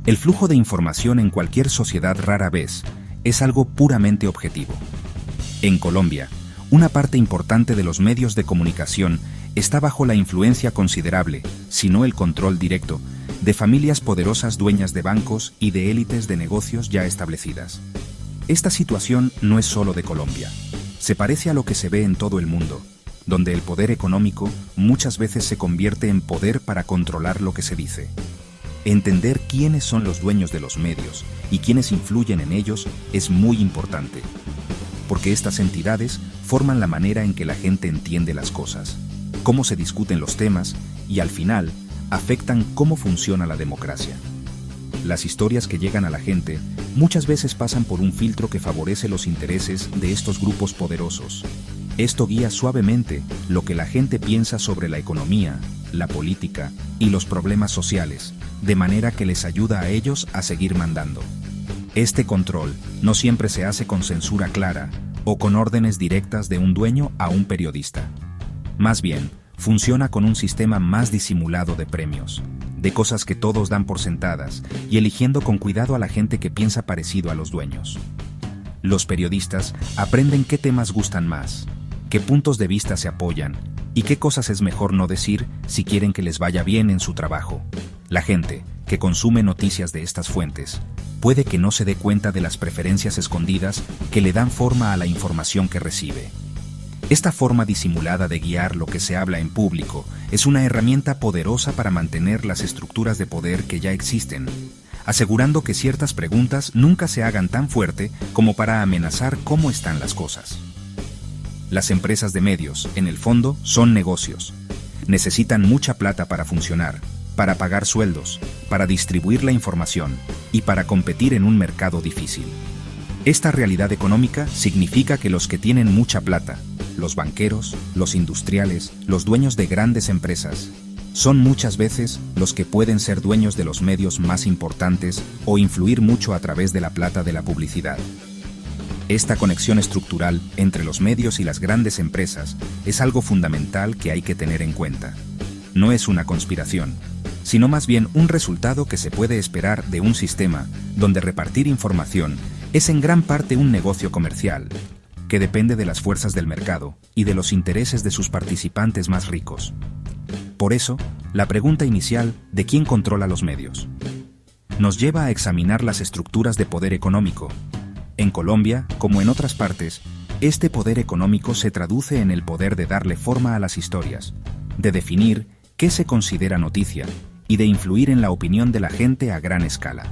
El flujo de información en cualquier sociedad rara vez es algo puramente objetivo. En Colombia, una parte importante de los medios de comunicación está bajo la influencia considerable, si no el control directo, de familias poderosas dueñas de bancos y de élites de negocios ya establecidas. Esta situación no es solo de Colombia. Se parece a lo que se ve en todo el mundo, donde el poder económico muchas veces se convierte en poder para controlar lo que se dice. Entender quiénes son los dueños de los medios y quiénes influyen en ellos es muy importante, porque estas entidades forman la manera en que la gente entiende las cosas, cómo se discuten los temas y, al final, afectan cómo funciona la democracia. Las historias que llegan a la gente muchas veces pasan por un filtro que favorece los intereses de estos grupos poderosos. Esto guía suavemente lo que la gente piensa sobre la economía, la política y los problemas sociales, de manera que les ayuda a ellos a seguir mandando. Este control no siempre se hace con censura clara o con órdenes directas de un dueño a un periodista. Más bien, funciona con un sistema más disimulado de premios, de cosas que todos dan por sentadas y eligiendo con cuidado a la gente que piensa parecido a los dueños. Los periodistas aprenden qué temas gustan más, qué puntos de vista se apoyan y qué cosas es mejor no decir si quieren que les vaya bien en su trabajo. La gente que consume noticias de estas fuentes puede que no se dé cuenta de las preferencias escondidas que le dan forma a la información que recibe. Esta forma disimulada de guiar lo que se habla en público es una herramienta poderosa para mantener las estructuras de poder que ya existen, asegurando que ciertas preguntas nunca se hagan tan fuerte como para amenazar cómo están las cosas. Las empresas de medios, en el fondo, son negocios. Necesitan mucha plata para funcionar, para pagar sueldos, para distribuir la información y para competir en un mercado difícil. Esta realidad económica significa que los que tienen mucha plata, los banqueros, los industriales, los dueños de grandes empresas, son muchas veces los que pueden ser dueños de los medios más importantes o influir mucho a través de la plata de la publicidad. Esta conexión estructural entre los medios y las grandes empresas es algo fundamental que hay que tener en cuenta. No es una conspiración, sino más bien un resultado que se puede esperar de un sistema donde repartir información es en gran parte un negocio comercial, que depende de las fuerzas del mercado y de los intereses de sus participantes más ricos. Por eso, la pregunta inicial de quién controla los medios nos lleva a examinar las estructuras de poder económico. En Colombia, como en otras partes, este poder económico se traduce en el poder de darle forma a las historias, de definir qué se considera noticia y de influir en la opinión de la gente a gran escala.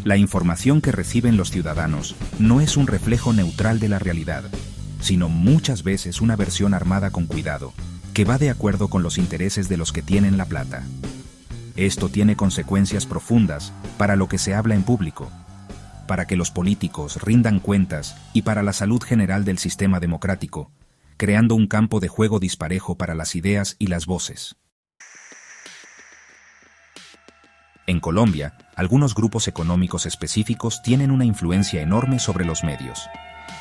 La información que reciben los ciudadanos no es un reflejo neutral de la realidad, sino muchas veces una versión armada con cuidado, que va de acuerdo con los intereses de los que tienen la plata. Esto tiene consecuencias profundas para lo que se habla en público, para que los políticos rindan cuentas y para la salud general del sistema democrático, creando un campo de juego disparejo para las ideas y las voces. En Colombia, algunos grupos económicos específicos tienen una influencia enorme sobre los medios.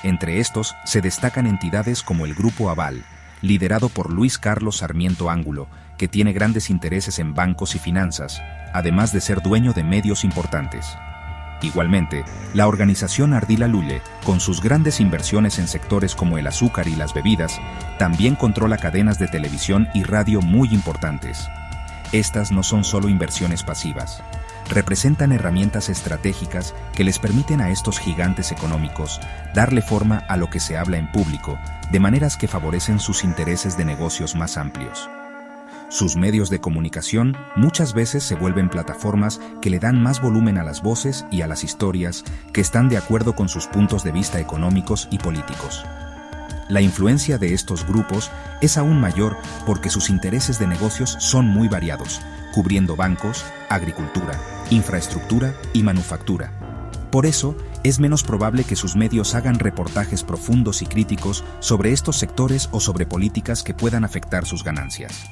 Entre estos se destacan entidades como el Grupo Aval, liderado por Luis Carlos Sarmiento Ángulo, que tiene grandes intereses en bancos y finanzas, además de ser dueño de medios importantes. Igualmente, la organización Ardila Lule, con sus grandes inversiones en sectores como el azúcar y las bebidas, también controla cadenas de televisión y radio muy importantes. Estas no son solo inversiones pasivas, representan herramientas estratégicas que les permiten a estos gigantes económicos darle forma a lo que se habla en público, de maneras que favorecen sus intereses de negocios más amplios. Sus medios de comunicación muchas veces se vuelven plataformas que le dan más volumen a las voces y a las historias que están de acuerdo con sus puntos de vista económicos y políticos. La influencia de estos grupos es aún mayor porque sus intereses de negocios son muy variados, cubriendo bancos, agricultura, infraestructura y manufactura. Por eso, es menos probable que sus medios hagan reportajes profundos y críticos sobre estos sectores o sobre políticas que puedan afectar sus ganancias.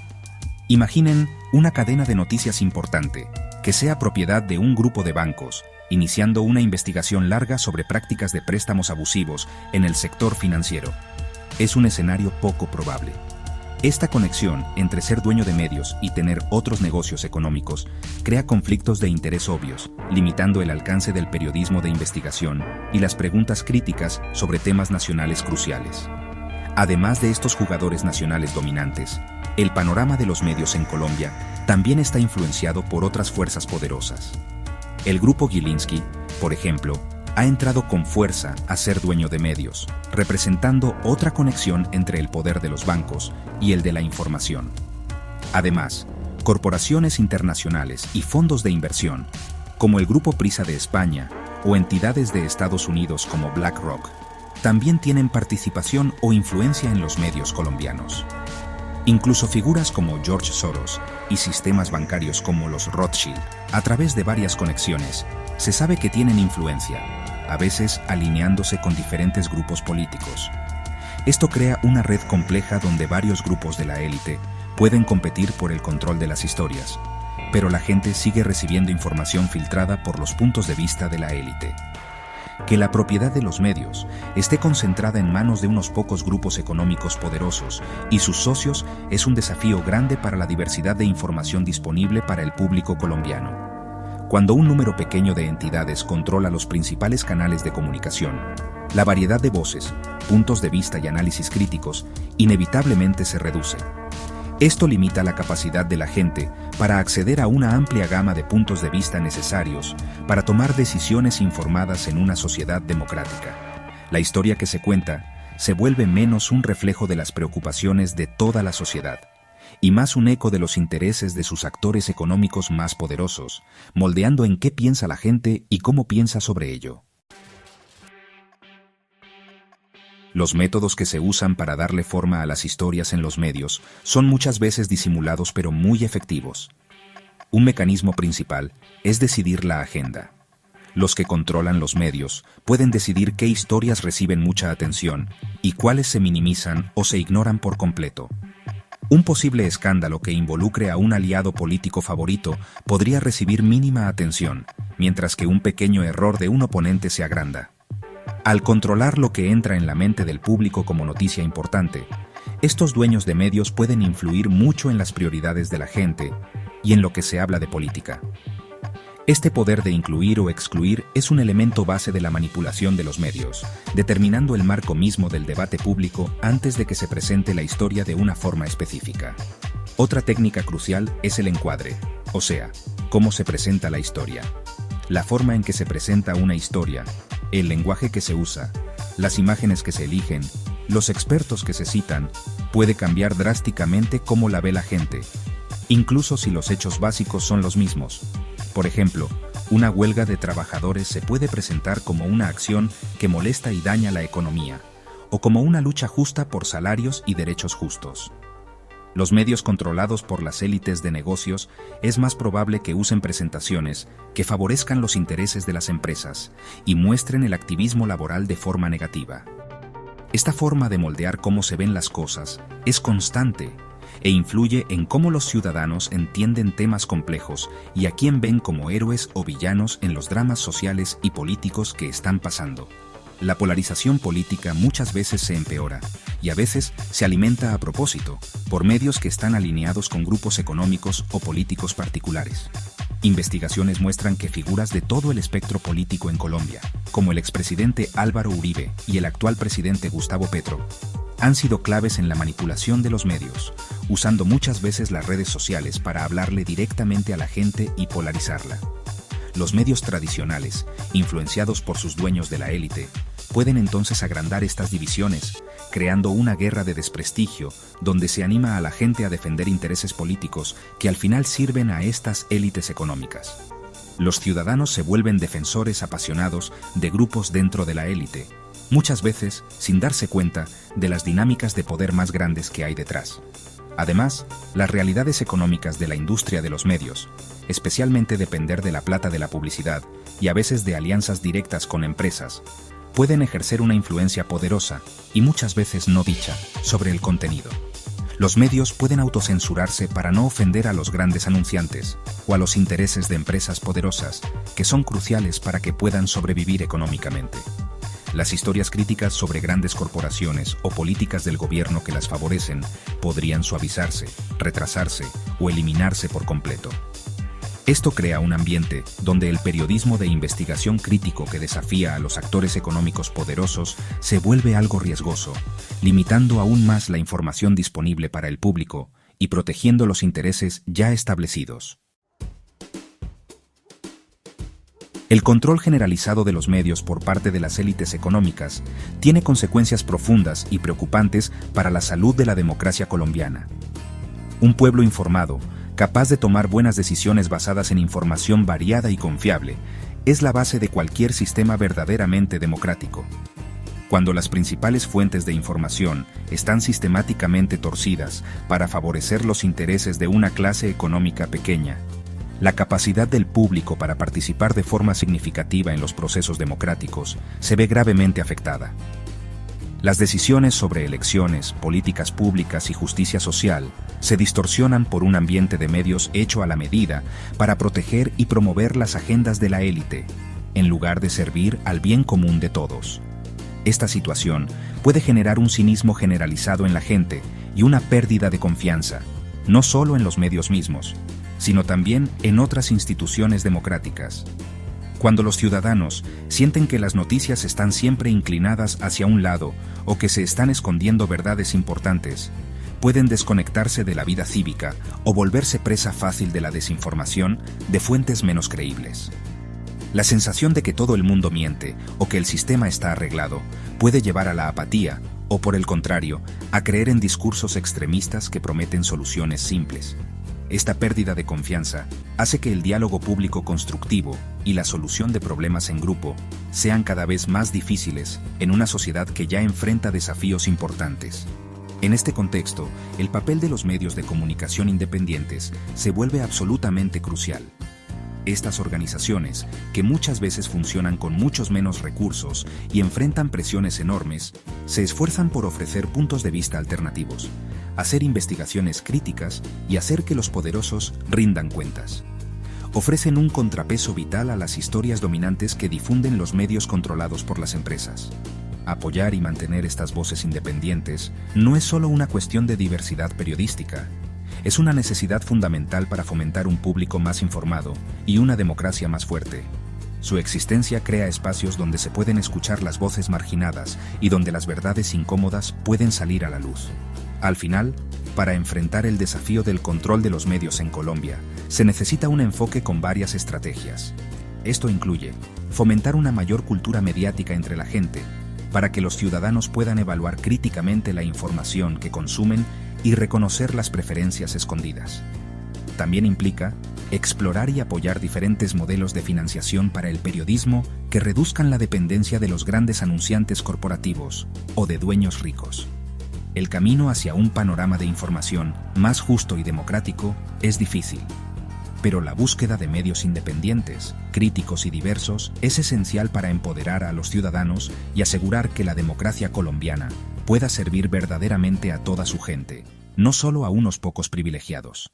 Imaginen una cadena de noticias importante, que sea propiedad de un grupo de bancos, iniciando una investigación larga sobre prácticas de préstamos abusivos en el sector financiero. Es un escenario poco probable. Esta conexión entre ser dueño de medios y tener otros negocios económicos crea conflictos de interés obvios, limitando el alcance del periodismo de investigación y las preguntas críticas sobre temas nacionales cruciales. Además de estos jugadores nacionales dominantes, el panorama de los medios en Colombia también está influenciado por otras fuerzas poderosas. El grupo Gilinski, por ejemplo, ha entrado con fuerza a ser dueño de medios, representando otra conexión entre el poder de los bancos y el de la información. Además, corporaciones internacionales y fondos de inversión, como el Grupo Prisa de España o entidades de Estados Unidos como BlackRock, también tienen participación o influencia en los medios colombianos. Incluso figuras como George Soros y sistemas bancarios como los Rothschild, a través de varias conexiones, se sabe que tienen influencia, a veces alineándose con diferentes grupos políticos. Esto crea una red compleja donde varios grupos de la élite pueden competir por el control de las historias, pero la gente sigue recibiendo información filtrada por los puntos de vista de la élite. Que la propiedad de los medios esté concentrada en manos de unos pocos grupos económicos poderosos y sus socios es un desafío grande para la diversidad de información disponible para el público colombiano. Cuando un número pequeño de entidades controla los principales canales de comunicación, la variedad de voces, puntos de vista y análisis críticos inevitablemente se reduce. Esto limita la capacidad de la gente para acceder a una amplia gama de puntos de vista necesarios para tomar decisiones informadas en una sociedad democrática. La historia que se cuenta se vuelve menos un reflejo de las preocupaciones de toda la sociedad y más un eco de los intereses de sus actores económicos más poderosos, moldeando en qué piensa la gente y cómo piensa sobre ello. Los métodos que se usan para darle forma a las historias en los medios son muchas veces disimulados pero muy efectivos. Un mecanismo principal es decidir la agenda. Los que controlan los medios pueden decidir qué historias reciben mucha atención y cuáles se minimizan o se ignoran por completo. Un posible escándalo que involucre a un aliado político favorito podría recibir mínima atención, mientras que un pequeño error de un oponente se agranda. Al controlar lo que entra en la mente del público como noticia importante, estos dueños de medios pueden influir mucho en las prioridades de la gente y en lo que se habla de política. Este poder de incluir o excluir es un elemento base de la manipulación de los medios, determinando el marco mismo del debate público antes de que se presente la historia de una forma específica. Otra técnica crucial es el encuadre, o sea, cómo se presenta la historia. La forma en que se presenta una historia, el lenguaje que se usa, las imágenes que se eligen, los expertos que se citan, puede cambiar drásticamente cómo la ve la gente, incluso si los hechos básicos son los mismos. Por ejemplo, una huelga de trabajadores se puede presentar como una acción que molesta y daña la economía, o como una lucha justa por salarios y derechos justos. Los medios controlados por las élites de negocios es más probable que usen presentaciones que favorezcan los intereses de las empresas y muestren el activismo laboral de forma negativa. Esta forma de moldear cómo se ven las cosas es constante e influye en cómo los ciudadanos entienden temas complejos y a quién ven como héroes o villanos en los dramas sociales y políticos que están pasando. La polarización política muchas veces se empeora y a veces se alimenta a propósito por medios que están alineados con grupos económicos o políticos particulares. Investigaciones muestran que figuras de todo el espectro político en Colombia, como el expresidente Álvaro Uribe y el actual presidente Gustavo Petro, han sido claves en la manipulación de los medios, usando muchas veces las redes sociales para hablarle directamente a la gente y polarizarla. Los medios tradicionales, influenciados por sus dueños de la élite, pueden entonces agrandar estas divisiones, creando una guerra de desprestigio donde se anima a la gente a defender intereses políticos que al final sirven a estas élites económicas. Los ciudadanos se vuelven defensores apasionados de grupos dentro de la élite, muchas veces sin darse cuenta de las dinámicas de poder más grandes que hay detrás. Además, las realidades económicas de la industria de los medios, especialmente depender de la plata de la publicidad y a veces de alianzas directas con empresas, pueden ejercer una influencia poderosa y muchas veces no dicha sobre el contenido. Los medios pueden autocensurarse para no ofender a los grandes anunciantes o a los intereses de empresas poderosas que son cruciales para que puedan sobrevivir económicamente. Las historias críticas sobre grandes corporaciones o políticas del gobierno que las favorecen podrían suavizarse, retrasarse o eliminarse por completo. Esto crea un ambiente donde el periodismo de investigación crítico que desafía a los actores económicos poderosos se vuelve algo riesgoso, limitando aún más la información disponible para el público y protegiendo los intereses ya establecidos. El control generalizado de los medios por parte de las élites económicas tiene consecuencias profundas y preocupantes para la salud de la democracia colombiana. Un pueblo informado, capaz de tomar buenas decisiones basadas en información variada y confiable, es la base de cualquier sistema verdaderamente democrático. Cuando las principales fuentes de información están sistemáticamente torcidas para favorecer los intereses de una clase económica pequeña, la capacidad del público para participar de forma significativa en los procesos democráticos se ve gravemente afectada. Las decisiones sobre elecciones, políticas públicas y justicia social se distorsionan por un ambiente de medios hecho a la medida para proteger y promover las agendas de la élite, en lugar de servir al bien común de todos. Esta situación puede generar un cinismo generalizado en la gente y una pérdida de confianza, no solo en los medios mismos, sino también en otras instituciones democráticas. Cuando los ciudadanos sienten que las noticias están siempre inclinadas hacia un lado o que se están escondiendo verdades importantes, pueden desconectarse de la vida cívica o volverse presa fácil de la desinformación de fuentes menos creíbles. La sensación de que todo el mundo miente o que el sistema está arreglado puede llevar a la apatía o, por el contrario, a creer en discursos extremistas que prometen soluciones simples. Esta pérdida de confianza hace que el diálogo público constructivo y la solución de problemas en grupo sean cada vez más difíciles en una sociedad que ya enfrenta desafíos importantes. En este contexto, el papel de los medios de comunicación independientes se vuelve absolutamente crucial. Estas organizaciones, que muchas veces funcionan con muchos menos recursos y enfrentan presiones enormes, se esfuerzan por ofrecer puntos de vista alternativos, hacer investigaciones críticas y hacer que los poderosos rindan cuentas. Ofrecen un contrapeso vital a las historias dominantes que difunden los medios controlados por las empresas. Apoyar y mantener estas voces independientes no es solo una cuestión de diversidad periodística, es una necesidad fundamental para fomentar un público más informado y una democracia más fuerte. Su existencia crea espacios donde se pueden escuchar las voces marginadas y donde las verdades incómodas pueden salir a la luz. Al final, para enfrentar el desafío del control de los medios en Colombia, se necesita un enfoque con varias estrategias. Esto incluye fomentar una mayor cultura mediática entre la gente, para que los ciudadanos puedan evaluar críticamente la información que consumen y reconocer las preferencias escondidas. También implica explorar y apoyar diferentes modelos de financiación para el periodismo que reduzcan la dependencia de los grandes anunciantes corporativos o de dueños ricos. El camino hacia un panorama de información más justo y democrático es difícil, pero la búsqueda de medios independientes, críticos y diversos es esencial para empoderar a los ciudadanos y asegurar que la democracia colombiana pueda servir verdaderamente a toda su gente, no solo a unos pocos privilegiados.